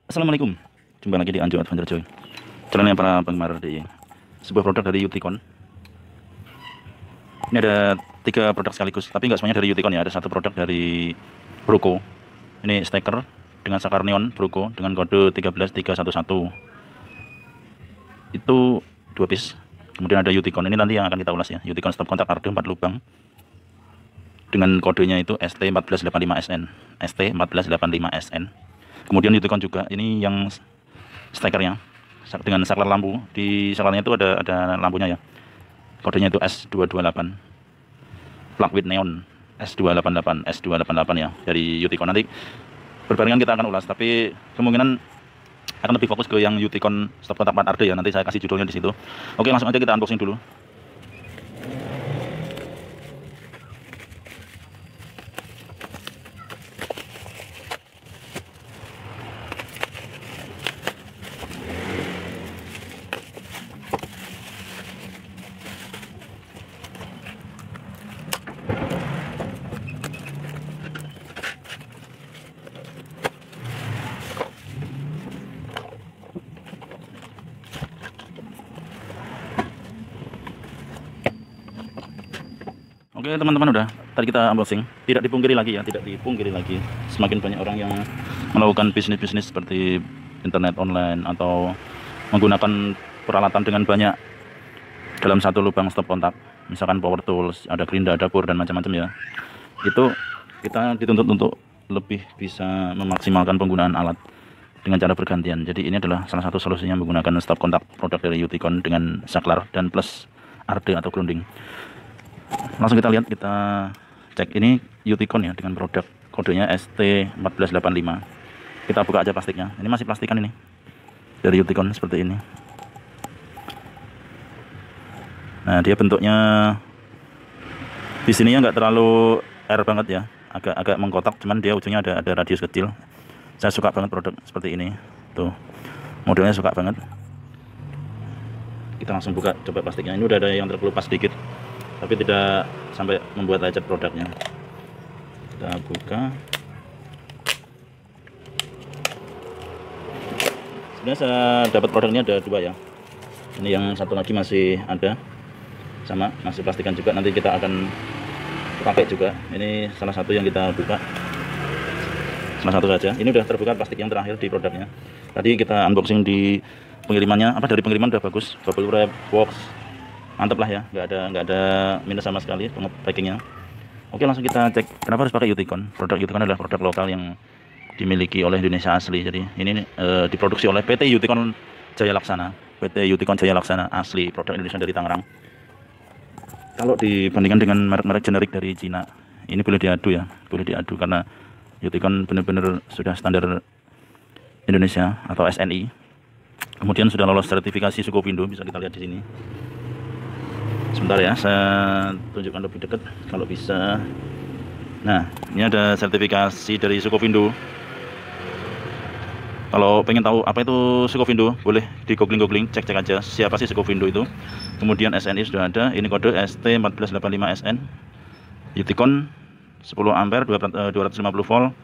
Assalamualaikum, jumpa lagi di Anjo Adventure Joy. Jalannya para penggemar di sebuah produk dari Uticon. Ini ada 3 produk sekaligus, tapi nggak semuanya dari Uticon ya. Ada 1 produk dari Broco. Ini stiker dengan saklar neon Broco dengan kode 13311. Itu 2 piece. Kemudian ada Uticon. Ini nanti yang akan kita ulas ya. Uticon stop kontak arde 4 lubang dengan kodenya itu ST1485SN. ST1485SN. Kemudian Uticon juga, ini yang stikernya dengan saklar lampu. Di saklarnya itu ada lampunya ya. Kodenya itu S228. Plug with neon S288, S288 ya dari Uticon. Nanti berbarengan kita akan ulas, tapi kemungkinan akan lebih fokus ke yang Uticon stop kontak 4 arde ya. Nanti saya kasih judulnya di situ. Oke, langsung aja kita unboxing dulu. Oke teman-teman, udah tadi kita unboxing. Tidak dipungkiri lagi ya, tidak dipungkiri lagi, semakin banyak orang yang melakukan bisnis-bisnis seperti internet online atau menggunakan peralatan dengan banyak dalam satu lubang stop kontak, misalkan power tools, ada gerinda, dapur, dan macam-macam ya. Itu kita dituntut untuk lebih bisa memaksimalkan penggunaan alat dengan cara bergantian. Jadi ini adalah salah satu solusinya menggunakan stop kontak produk dari Uticon dengan saklar dan plus arde atau grounding. Langsung kita lihat, kita cek. Ini Uticon ya dengan produk kodenya ST1485. Kita buka aja plastiknya. Ini masih plastikan ini dari Uticon seperti ini. Nah, dia bentuknya di sininya nggak terlalu R banget ya, agak mengkotak, cuman dia ujungnya ada radius kecil. Saya suka banget produk seperti ini. Tuh, modelnya suka banget. Kita langsung buka coba plastiknya. Ini udah ada yang terkelupas sedikit, tapi tidak sampai membuat lecet produknya. Kita buka. Sebenarnya saya dapat produknya ada 2 ya. Ini yang satu lagi masih ada, sama masih plastikan juga. Nanti kita akan pakai juga. Ini salah satu yang kita buka, salah satu saja. Ini udah terbuka plastik yang terakhir di produknya. Tadi kita unboxing di pengirimannya, dari pengiriman udah bagus, bubble wrap, box, mantep lah ya, nggak ada minus sama sekali packingnya. Oke, langsung kita cek kenapa harus pakai Uticon. Produk Uticon adalah produk lokal yang dimiliki oleh Indonesia asli. Jadi ini diproduksi oleh PT Uticon Jaya Laksana. PT Uticon Jaya Laksana asli, produk Indonesia dari Tangerang. Kalau dibandingkan dengan merek-merek generik dari Cina, ini boleh diadu ya, boleh diadu karena Uticon benar-benar sudah standar Indonesia atau SNI. Kemudian sudah lolos sertifikasi Sukovindo, bisa kita lihat di sini. Sebentar ya, saya tunjukkan lebih dekat kalau bisa. Nah, ini ada sertifikasi dari Sukovindo. Kalau pengen tahu apa itu Sukovindo, boleh di googling, cek aja siapa sih Sukovindo itu. Kemudian SNI sudah ada, ini kode ST1485SN. Uticon 10 ampere 250 volt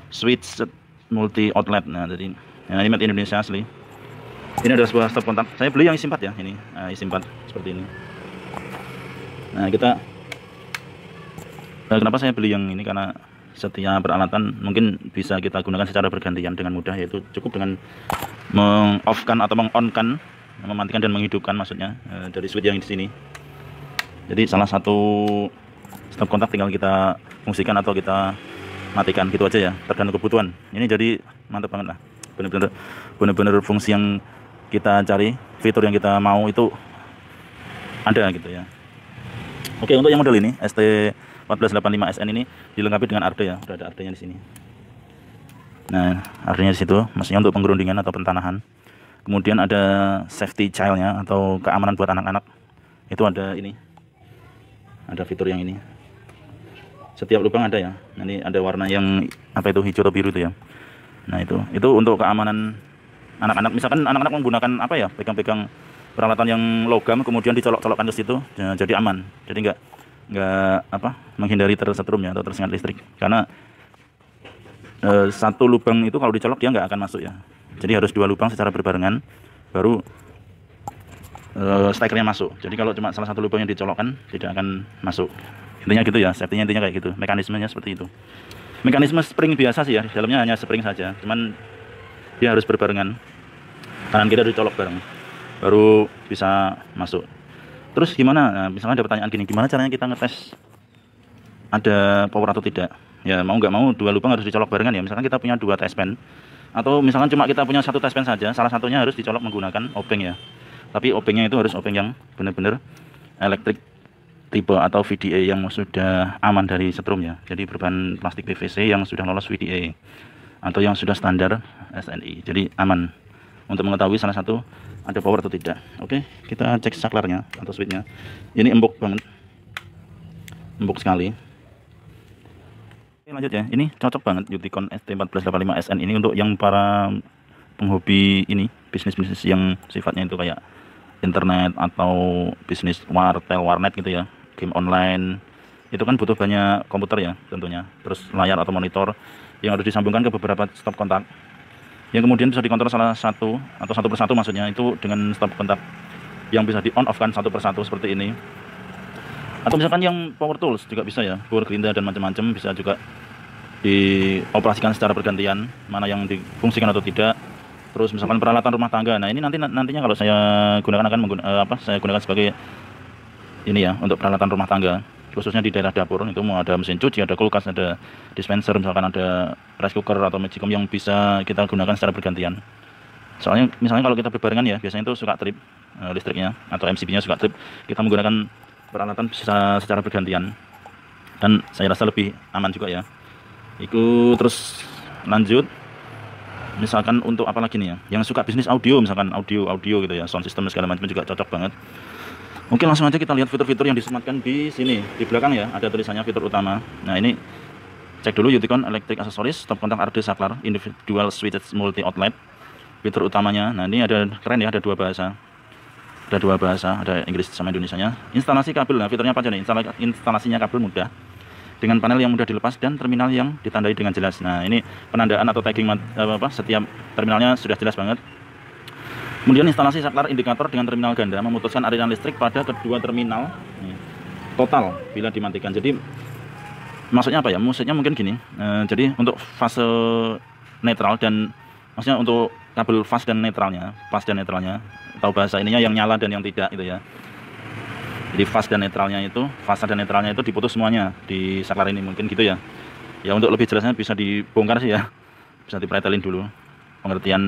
switch multi outlet. Nah, jadi ini made Indonesia asli. Ini adalah sebuah stop kontak. Saya beli yang isi 4 ya, ini isi 4 seperti ini. Nah, kenapa saya beli yang ini, karena setiap peralatan mungkin bisa kita gunakan secara bergantian dengan mudah, yaitu cukup dengan meng-off-kan atau meng-on-kan, mematikan dan menghidupkan maksudnya, dari switch yang di sini. Jadi salah satu stop kontak tinggal kita fungsikan atau kita matikan gitu aja ya, tergantung kebutuhan. Ini jadi mantap banget lah, bener-bener fungsi yang kita cari, fitur yang kita mau itu ada gitu ya. Oke, untuk yang model ini ST1485SN ini dilengkapi dengan arde ya, udah ada ardenya di sini. Nah, ardenya di situ, maksudnya untuk penggerundingan atau pentanahan. Kemudian ada safety child-nya atau keamanan buat anak-anak. Itu ada ini, ada fitur yang ini. Setiap lubang ada ya. Ini ada warna yang apa itu, hijau atau biru itu ya. Nah, itu untuk keamanan anak-anak. Misalkan anak-anak menggunakan apa ya, pegang-pegang peralatan yang logam kemudian dicolok-colokkan ke situ, jadi aman. Jadi nggak menghindari tersetrum ya atau tersengat listrik, karena satu lubang itu kalau dicolok dia nggak akan masuk ya. Jadi harus 2 lubang secara berbarengan baru stekernya masuk. Jadi kalau cuma salah satu lubang yang dicolokkan tidak akan masuk. Intinya gitu ya, safety-nya intinya kayak gitu. Mekanismenya seperti itu. Mekanisme spring biasa sih ya, di dalamnya hanya spring saja. Cuman dia harus berbarengan. Kanan kiri dicolok bareng baru bisa masuk. Terus gimana? Nah, misalnya ada pertanyaan gini, gimana caranya kita ngetes ada power atau tidak? Ya mau nggak mau 2 lubang harus dicolok barengan ya. Misalkan kita punya 2 test pen, atau misalkan cuma kita punya 1 test pen saja, salah satunya harus dicolok menggunakan obeng ya. Tapi obengnya itu harus obeng yang benar-benar elektrik tipe atau VDA yang sudah aman dari setrum ya. Jadi berbahan plastik PVC yang sudah lolos VDA atau yang sudah standar SNI. Jadi aman untuk mengetahui salah satu ada power atau tidak. Oke, kita cek saklarnya atau switchnya. Ini empuk banget, empuk sekali. Oke, lanjut ya. Ini cocok banget Uticon ST1485SN ini untuk yang para penghobi ini, bisnis-bisnis yang sifatnya itu kayak internet atau bisnis wartel, warnet gitu ya, game online. Itu kan butuh banyak komputer ya tentunya, terus layar atau monitor yang harus disambungkan ke beberapa stop kontak, yang kemudian bisa dikontrol salah satu atau satu persatu, maksudnya itu dengan stop kontak yang bisa di on off kan satu persatu seperti ini. Atau misalkan yang power tools juga bisa ya, power gerinda dan macam-macam bisa juga dioperasikan secara bergantian, mana yang difungsikan atau tidak. Terus misalkan peralatan rumah tangga, nah ini nantinya kalau saya gunakan akan saya gunakan sebagai ini ya untuk peralatan rumah tangga, khususnya di daerah dapur. Itu mau ada mesin cuci, ada kulkas, ada dispenser, misalkan ada rice cooker atau magicom yang bisa kita gunakan secara bergantian. Soalnya misalnya kalau kita berbarengan ya, biasanya itu suka trip listriknya atau MCB-nya suka trip. Kita menggunakan peralatan bisa secara bergantian dan saya rasa lebih aman juga ya. Itu terus lanjut. Misalkan untuk apa lagi nih ya, yang suka bisnis audio, misalkan audio gitu ya, sound system segala macam juga cocok banget. Mungkin langsung aja kita lihat fitur-fitur yang disematkan di sini. Di belakang ya ada tulisannya fitur utama. Nah ini cek dulu Uticon Electric Accessories, stop kontak RD saklar, individual switches multi outlet. Fitur utamanya. Nah ini ada keren ya, ada 2 bahasa. Ada 2 bahasa, ada Inggris sama Indonesianya. Instalasi kabel, nah fiturnya apa aja nih? Instalasinya kabel mudah, dengan panel yang mudah dilepas dan terminal yang ditandai dengan jelas. Nah ini penandaan atau tagging setiap terminalnya sudah jelas banget. Kemudian instalasi saklar indikator dengan terminal ganda, memutuskan aliran listrik pada kedua terminal total bila dimatikan. Jadi maksudnya apa ya? Maksudnya mungkin gini, jadi untuk fase netral dan maksudnya untuk kabel fast dan netralnya, atau bahasa ininya yang nyala dan yang tidak gitu ya. Jadi fase dan netralnya itu diputus semuanya di saklar ini, mungkin gitu ya. Ya untuk lebih jelasnya bisa dibongkar sih ya, bisa dipretelin dulu pengertian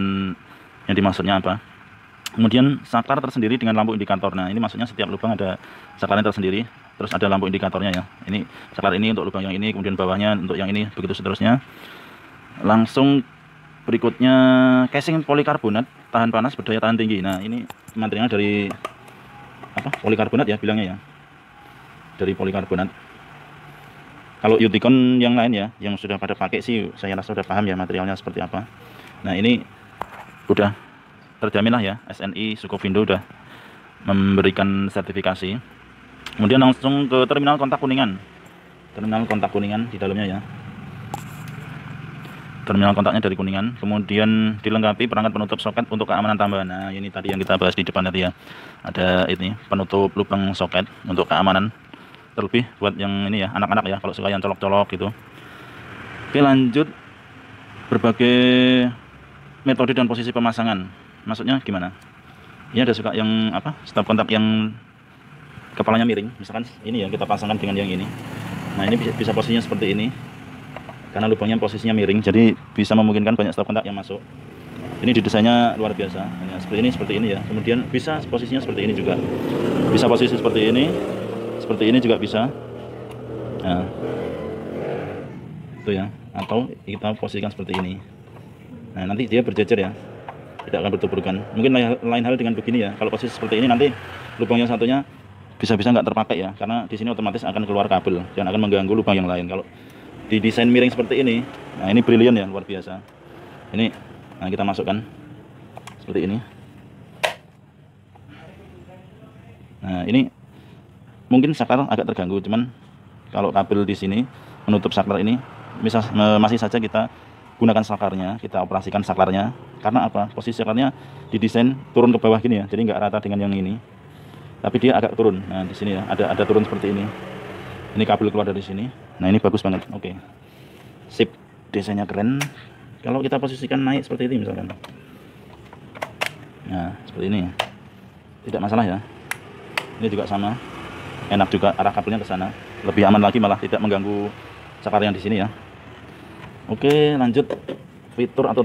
yang dimaksudnya apa. Kemudian saklar tersendiri dengan lampu indikator. Nah ini maksudnya setiap lubang ada saklarnya tersendiri, terus ada lampu indikatornya ya. Ini saklar ini untuk lubang yang ini, kemudian bawahnya untuk yang ini, begitu seterusnya. Langsung berikutnya casing polikarbonat tahan panas, berdaya tahan tinggi. Nah ini materialnya dari polikarbonat ya bilangnya ya, dari polikarbonat. Kalau Uticon yang lain ya, yang sudah pada pakai sih saya rasa sudah paham ya materialnya seperti apa. Nah ini udah terjamin lah ya, SNI Sukovindo udah memberikan sertifikasi. Kemudian langsung ke terminal kontak kuningan, di dalamnya ya, terminal kontaknya dari kuningan. Kemudian dilengkapi perangkat penutup soket untuk keamanan tambahan. Nah ini tadi yang kita bahas di depan tadi ya, ada ini penutup lubang soket untuk keamanan, terlebih buat yang ini ya, anak-anak ya, kalau suka yang colok-colok gitu. Oke lanjut, berbagai metode dan posisi pemasangan. Maksudnya gimana? Ini ada suka yang stop kontak yang kepalanya miring, misalkan ini ya, kita pasangkan dengan yang ini. Nah ini bisa posisinya seperti ini, karena lubangnya posisinya miring, jadi bisa memungkinkan banyak stop kontak yang masuk. Ini didesainnya luar biasa. Nah, seperti ini ya. Kemudian bisa posisinya seperti ini juga, bisa posisi seperti ini juga bisa. Nah itu ya, atau kita posisikan seperti ini. Nah nanti dia berjejer ya, tidak akan bertuburkan. Mungkin lain hal dengan begini ya, kalau posisi seperti ini nanti lubang yang satunya bisa-bisa nggak terpakai ya, karena di sini otomatis akan keluar kabel dan akan mengganggu lubang yang lain. Kalau di desain miring seperti ini, nah ini brilian ya, luar biasa. Ini, nah kita masukkan seperti ini. Nah ini mungkin saklar agak terganggu, cuman kalau kabel di sini menutup saklar ini masih saja kita gunakan saklarnya, kita operasikan saklarnya. Karena apa? Posisi saklarnya didesain turun ke bawah gini ya, jadi nggak rata dengan yang ini, tapi dia agak turun. Nah di sini ya ada turun seperti ini. Ini kabel keluar dari sini. Nah ini bagus banget. Oke, sip, desainnya keren. Kalau kita posisikan naik seperti ini misalkan, nah seperti ini, tidak masalah ya. Ini juga sama, enak juga, arah kabelnya ke sana, lebih aman lagi, malah tidak mengganggu saklar yang di sini ya. Oke, lanjut fitur atau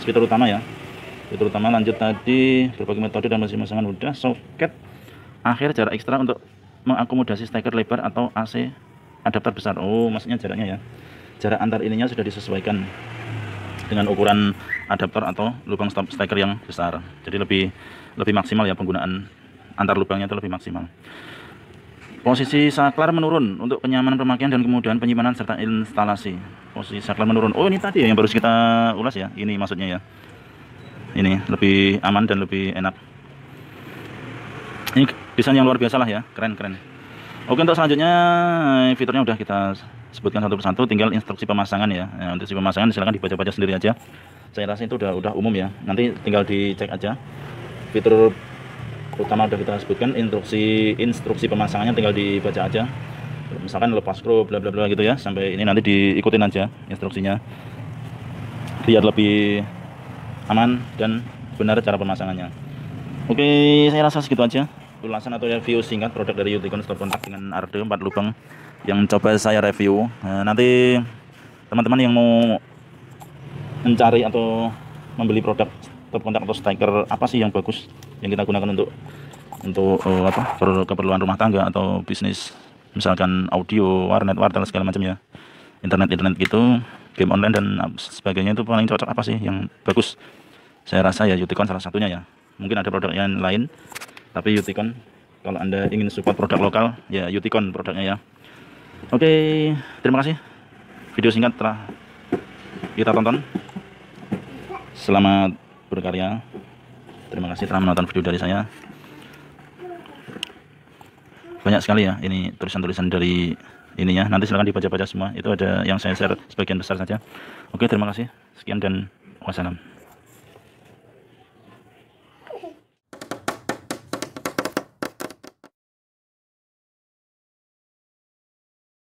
fitur utama ya. Fitur utama lanjut tadi, berbagai metode dan pemasangan mudah. Soket akhir jarak ekstra untuk mengakomodasi steker lebar atau AC adapter besar. Oh, maksudnya jaraknya ya. Jarak antar ininya sudah disesuaikan dengan ukuran adapter atau lubang stop steker yang besar. Jadi lebih maksimal ya, penggunaan antar lubangnya itu lebih maksimal. Posisi saklar menurun untuk kenyamanan pemakaian dan kemudahan penyimpanan serta instalasi. Posisi saklar menurun. Oh, ini tadi ya yang baru kita ulas ya. Ini maksudnya ya. Ini lebih aman dan lebih enak. Ini desain yang luar biasa lah ya. Keren. Oke, untuk selanjutnya fiturnya udah kita sebutkan satu persatu. Tinggal instruksi pemasangan ya. Nah, instruksi pemasangan silakan dibaca-baca sendiri aja. Saya rasa itu udah umum ya. Nanti tinggal dicek aja. Fitur utama udah kita sebutkan, instruksi pemasangannya tinggal dibaca aja, misalkan lepas skru bla bla bla gitu ya, sampai ini nanti diikutin aja instruksinya biar lebih aman dan benar cara pemasangannya. Oke, saya rasa segitu aja ulasan atau review singkat produk dari Uticon stop kontak dengan Arde 4 lubang yang coba saya review. Nah, nanti teman-teman yang mau mencari atau membeli produk stop kontak atau steker apa sih yang bagus yang kita gunakan untuk keperluan rumah tangga atau bisnis, misalkan audio, warnet, wartel segala macam ya, internet gitu, game online dan sebagainya, itu paling cocok apa sih yang bagus? Saya rasa ya Uticon salah satunya ya. Mungkin ada produk yang lain, tapi Uticon, kalau Anda ingin support produk lokal ya Uticon produknya ya. Oke, terima kasih. Video singkat telah kita tonton. Selamat berkarya. Terima kasih telah menonton video dari saya. Banyak sekali ya ini tulisan-tulisan dari ininya. Nanti silahkan dibaca-baca semua. Itu ada yang saya share sebagian besar saja. Oke, terima kasih. Sekian dan wassalam.